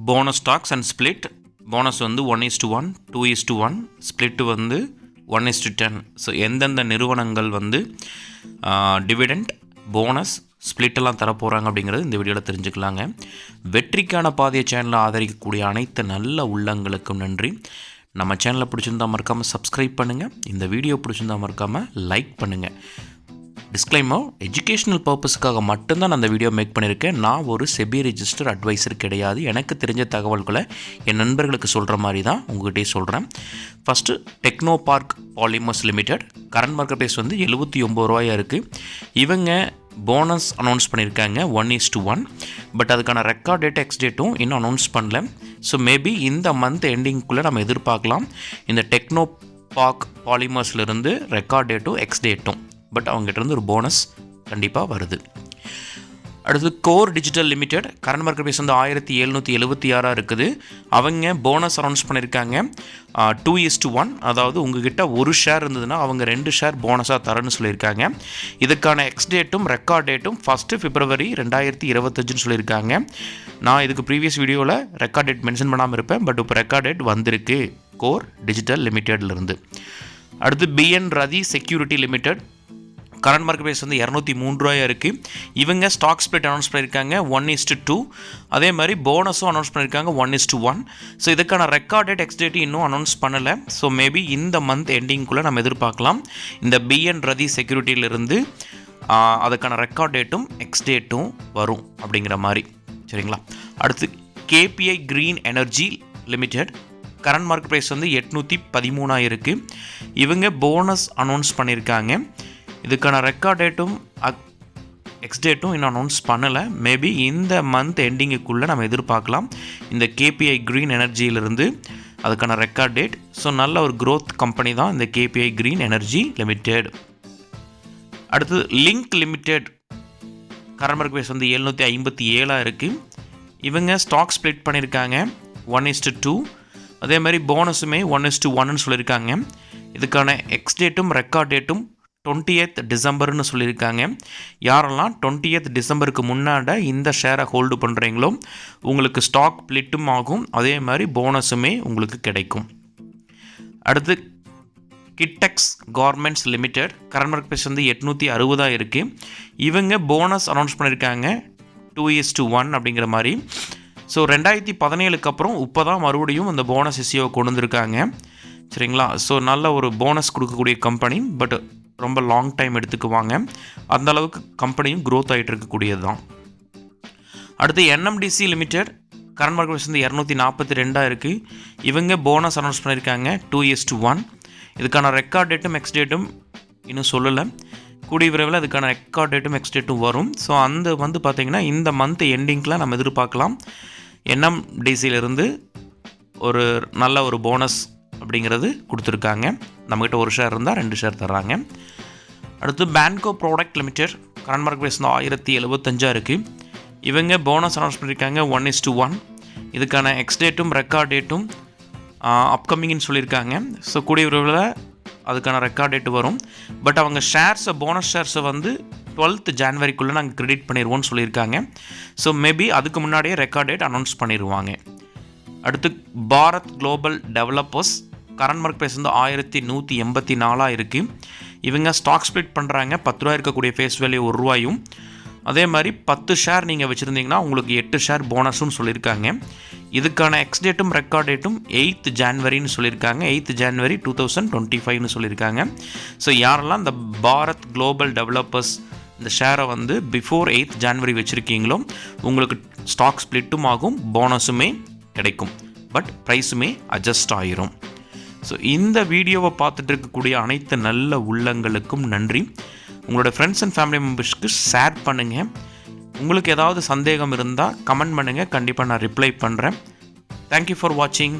Bonus stocks and split. Bonus வந்து 1:1, 2:1, split வந்து 1:10. So எந்தெந்த நிறுவனங்கள் வந்து டிவிடெண்ட், போனஸ், ஸ்ப்ளிட்டெல்லாம் தரப்போகிறாங்க அப்படிங்கிறது இந்த வீடியோவில் தெரிஞ்சுக்கலாங்க. வெற்றிக்கான பாதைய சேனலை ஆதரிக்கக்கூடிய அனைத்து நல்ல உள்ளங்களுக்கும் நன்றி. நம்ம சேனலை பிடிச்சிருந்தா மறக்காமல் சப்ஸ்கிரைப் பண்ணுங்கள். இந்த வீடியோ பிடிச்சிருந்தா மறக்காமல் லைக் பண்ணுங்கள். டிஸ்க்ளைமர், எஜுகேஷனல் பர்பஸ்க்காக மட்டும்தான் நான் அந்த வீடியோ மேக் பண்ணியிருக்கேன். நான் ஒரு செபி ரெஜிஸ்டர் அட்வைசர் கிடையாது. எனக்கு தெரிஞ்ச தகவல்களை என் நண்பர்களுக்கு சொல்கிற மாதிரி தான் உங்கள்கிட்டயே சொல்கிறேன். First techno park polymers limited. Current market price வந்து 79 ரூபாயாக இருக்குது. இவங்க போனஸ் அனௌன்ஸ் பண்ணியிருக்காங்க 1:1. பட் அதுக்கான ரெக்கார்ட் டேட், எக்ஸ் டேட்டும் இன்னும் அனௌன்ஸ் பண்ணல. ஸோ மேபி இந்த மந்த் எண்டிங்குள்ளே நம்ம எதிர்பார்க்கலாம் இந்த டெக்னோ பார்க் பாலிமர்ஸ்லேருந்து ரெக்கார்ட் டேட்டும் எக்ஸ் டேட்டும். பட் அவங்ககிட்ட ஒரு போனஸ் கண்டிப்பாக வருது. அடுத்து Core Digital Limited. Current market price வந்து 1776 இருக்குது. அவங்க போனஸ் அனௌன்ஸ் பண்ணியிருக்காங்க 2:1. அதாவது உங்ககிட்ட ஒரு ஷேர் இருந்ததுன்னா அவங்க 2 ஷேர் போனஸாக தரேன்னு சொல்லியிருக்காங்க. இதுக்கான எக்ஸ் டேட்டும் ரெக்கார்ட் டேட்டும் 1 February 2025 சொல்லியிருக்காங்க. நான் இதுக்கு ப்ரீவியஸ் வீடியோவில் ரெக்கார்ட் டேட் மென்ஷன் பண்ணாமல் இருப்பேன். பட் இப்போ ரெக்கார்ட் டேட் வந்திருக்கு கோர் டிஜிட்டல் லிமிடெட்லேருந்து. அடுத்து BN Rathi security limited. Current market price வந்து 203 ரூபாயாக இருக்குது. இவங்க ஸ்டாக் ஸ்ப்ளிட் அனௌன்ஸ் பண்ணியிருக்காங்க 1:2. அதே மாதிரி போனஸும் அனௌன்ஸ் பண்ணியிருக்காங்க 1:1. ஸோ இதுக்கான ரெக்கார்ட் டேட், எக்ஸ் டேட் இன்னும் அனௌன்ஸ் பண்ணலை. ஸோ மேபி இந்த மந்த் எண்டிங்குள்ளே நம்ம எதிர்பார்க்கலாம் இந்த பிஎன் ரதி செக்யூரிட்டியிலிருந்து அதுக்கான ரெக்கார்ட் டேட்டும் எக்ஸ் டேட்டும் வரும் அப்படிங்கிற மாதிரி. சரிங்களா. அடுத்து KPI green energy limited. Current market price வந்து 813 இருக்குது. இவங்க போனஸ் அனௌன்ஸ் பண்ணியிருக்காங்க. இதுக்கான ரெக்கார்ட் டேட்டும் எக்ஸ் டேட்டும் இன்னும் அனௌன்ஸ் பண்ணலை. மேபி இந்த மந்த் எண்டிங்குக்குள்ளே நம்ம எதிர்பார்க்கலாம் இந்த கேபிஐ க்ரீன் எனர்ஜியிலிருந்து அதுக்கான ரெக்கார்ட் டேட். ஸோ நல்ல ஒரு க்ரோத் கம்பெனி தான் இந்த கேபிஐ க்ரீன் எனர்ஜி லிமிடெட். அடுத்து link limited. Current market price வந்து 757 இருக்குது. இவங்க ஸ்டாக் ஸ்ப்ளிட் பண்ணியிருக்காங்க 1:2. அதே மாதிரி போனஸுமே 1:1 சொல்லியிருக்காங்க. இதுக்கான எக்ஸ் டேட்டும் ரெக்கார்ட் டேட்டும் 20th டிசம்பர்னு சொல்லியிருக்காங்க. யாரெல்லாம் 20th டிசம்பருக்கு முன்னாடி இந்த ஷேரை ஹோல்டு பண்ணுறீங்களோ உங்களுக்கு ஸ்டாக் ஸ்ப்ளிட்டும் ஆகும். அதே மாதிரி போனஸுமே உங்களுக்கு கிடைக்கும். அடுத்து Kitex garments limited. Current market price வந்து 860 இருக்குது. இவங்க போனஸ் அனௌன்ஸ் பண்ணியிருக்காங்க 2:1 அப்படிங்கிற மாதிரி. ஸோ 2017 அப்புறம் இப்போ தான் மறுபடியும் அந்த போனஸ் இஷ்யூவை கொண்டு வந்திருக்காங்க. சரிங்களா. ஸோ நல்ல ஒரு போனஸ் கொடுக்கக்கூடிய கம்பெனி. பட் ரொம்ப லாங் டைம் எடுத்துக்குவாங்க. அந்த அளவுக்கு கம்பெனியும் க்ரோத் ஆகிட்டு இருக்கக்கூடியது தான். அடுத்து NMDC limited. Current market price வந்து 242 இருக்குது. இவங்க போனஸ் அனௌன்ஸ் பண்ணியிருக்காங்க 2:1. இதுக்கான ரெக்கார்ட் டேட்டும் எக்ஸ் டேட்டும் இன்னும் சொல்லலை. கூடிய விரைவில் அதுக்கான ரெக்கார்ட் டேட்டும் எக்ஸ் டேட்டும் வரும். ஸோ அந்த வந்து பார்த்திங்கன்னா இந்த மந்த் எண்டிங்கில் நம்ம எதிர்பார்க்கலாம் என்எம்டிசியிலிருந்து ஒரு நல்ல ஒரு போனஸ் அப்படிங்கிறது கொடுத்துருக்காங்க. நம்மகிட்ட ஒரு ஷேர் இருந்தால் 2 ஷேர் தர்றாங்க. அடுத்து Banco product limited. Current market price வந்து 1075 இருக்குது. இவங்க போனஸ் அனௌன்ஸ் பண்ணியிருக்காங்க 1:1. இதுக்கான எக்ஸ் டேட்டும் ரெக்கார்ட் டேட்டும் அப்கமிங்னு சொல்லியிருக்காங்க. ஸோ கூடிய விரைவில் அதுக்கான ரெக்கார்ட் டேட்டு வரும். பட் அவங்க ஷேர்ஸை, போனஸ் ஷேர்ஸை வந்து 12th ஜான்வரிக்குள்ளே நாங்கள் கிரெடிட் பண்ணிடுவோம்னு சொல்லியிருக்காங்க. ஸோ மேபி அதுக்கு முன்னாடியே ரெக்கார்ட் டேட் அனௌன்ஸ் பண்ணிடுவாங்க. அடுத்து Bharat global developers. Current market price வந்து 1184 இருக்குது. இவங்க ஸ்டாக் ஸ்ப்ளிட் பண்ணுறாங்க. 10 ரூபா இருக்கக்கூடிய ஃபேஸ் வேல்யூ 1 ரூபாயும். அதே மாதிரி 10 ஷேர் நீங்கள் வச்சுருந்தீங்கன்னா உங்களுக்கு 8 ஷேர் போனஸும் சொல்லியிருக்காங்க. இதுக்கான எக்ஸ் டேட்டும் ரெக்கார்ட் டேட்டும் 8th ஜான்வரின்னு சொல்லியிருக்காங்க. 8th January 2025 சொல்லியிருக்காங்க. ஸோ யாரெல்லாம் இந்த பாரத் குளோபல் டெவலப்பர்ஸ் இந்த ஷேரை வந்து பிஃபோர் 8th January வச்சுருக்கீங்களோ உங்களுக்கு ஸ்டாக் ஸ்ப்ளிட்டும் ஆகும், போனஸுமே கிடைக்கும். பட் ப்ரைஸுமே அட்ஜஸ்ட் ஆகிரும். ஸோ இந்த வீடியோவை பார்த்துட்டு இருக்கக்கூடிய அனைத்து நல்ல உள்ளங்களுக்கும் நன்றி. உங்களோட ஃப்ரெண்ட்ஸ் அண்ட் ஃபேமிலி மெம்பர்ஸ்க்கு ஷேர் பண்ணுங்கள். உங்களுக்கு ஏதாவது சந்தேகம் இருந்தால் கமெண்ட் பண்ணுங்கள். கண்டிப்பாக நான் ரிப்ளை பண்ணுறேன். தேங்க்யூ ஃபார் வாட்சிங்.